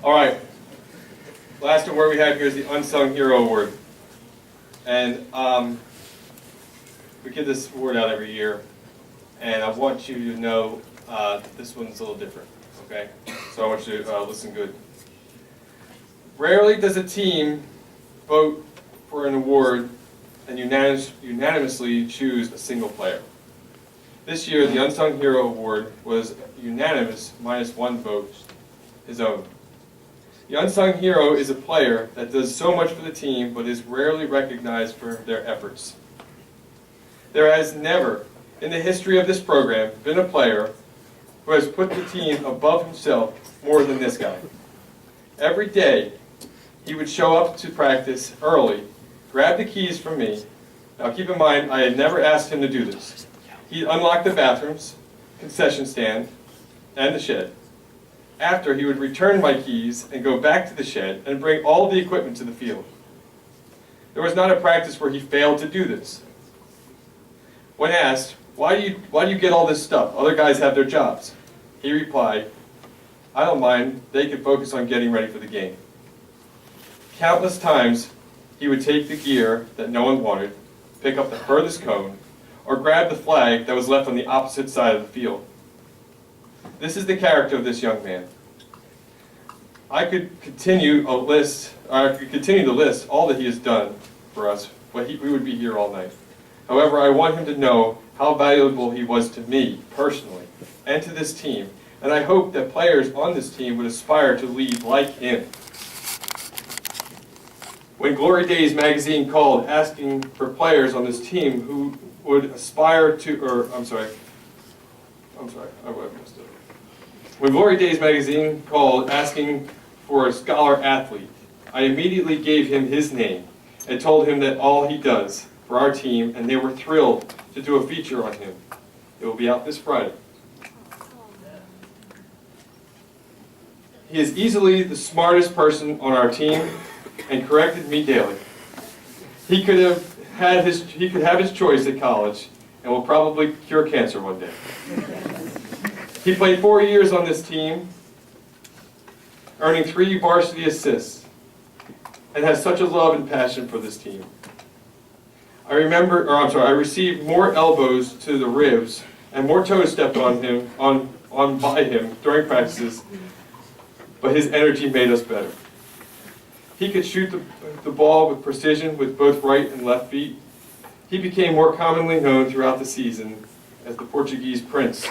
All right. Last award we have here is the Unsung Hero Award. And we give this award out every year. And I want you to know this one's a little different, okay? So I want you to listen good. Rarely does a team vote for an award and unanimously choose a single player. This year, the Unsung Hero Award was unanimous minus one vote, his own. The Unsung Hero is a player that does so much for the team but is rarely recognized for their efforts. There has never, in the history of this program, been a player who has put the team above himself more than this guy. Every day, he would show up to practice early, grab the keys from me. Now keep in mind, I had never asked him to do this. He'd unlock the bathrooms, concession stand, and the shed. After, he would return my keys and go back to the shed and bring all the equipment to the field. There was not a practice where he failed to do this. When asked, why do you get all this stuff? Other guys have their jobs. He replied, I don't mind, they can focus on getting ready for the game. Countless times, he would take the gear that no one wanted, pick up the furthest cone, or grab the flag that was left on the opposite side of the field. This is the character of this young man. I could continue to list all that he has done for us, but we would be here all night. However, I want him to know how valuable he was to me personally and to this team, and I hope that players on this team would aspire to lead like him. When Glory Days magazine called asking for players on this team who would aspire to, When Glory Days magazine called asking for a scholar athlete, I immediately gave him his name and told him that all he does for our team, and they were thrilled to do a feature on him. It will be out this Friday. He is easily the smartest person on our team and corrected me daily. He could have his choice at college and will probably cure cancer one day. He played 4 years on this team, earning 3 varsity assists, and has such a love and passion for this team. I received more elbows to the ribs and more toes stepped on him by him during practices, but his energy made us better. He could shoot the ball with precision with both right and left feet. He became more commonly known throughout the season as the Portuguese Prince.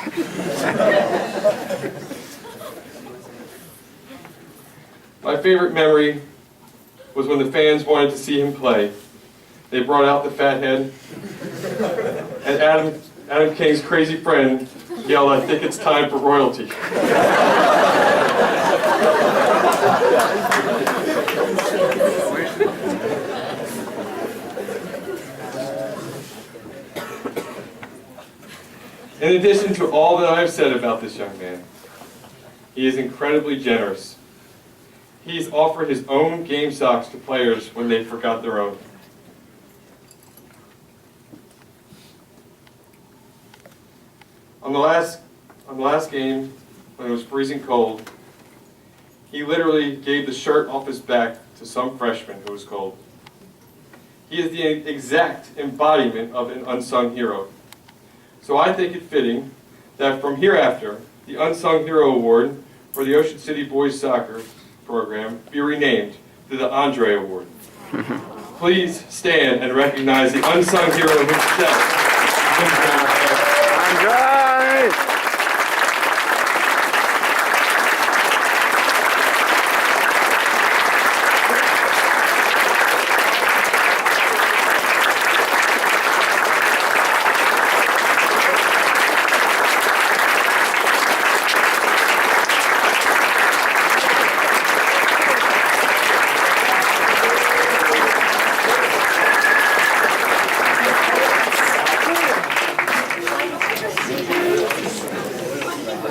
My favorite memory was when the fans wanted to see him play. They brought out the fat head, and Adam King's crazy friend yelled, I think it's time for royalty. In addition to all that I have said about this young man, he is incredibly generous. He's offered his own game socks to players when they forgot their own. On the last game, when it was freezing cold, he literally gave the shirt off his back to some freshman who was cold. He is the exact embodiment of an unsung hero. So I think it fitting that from hereafter, the Unsung Hero Award for the Ocean City Boys Soccer program be renamed to the Andre Award. Please stand and recognize the unsung hero himself. Andre!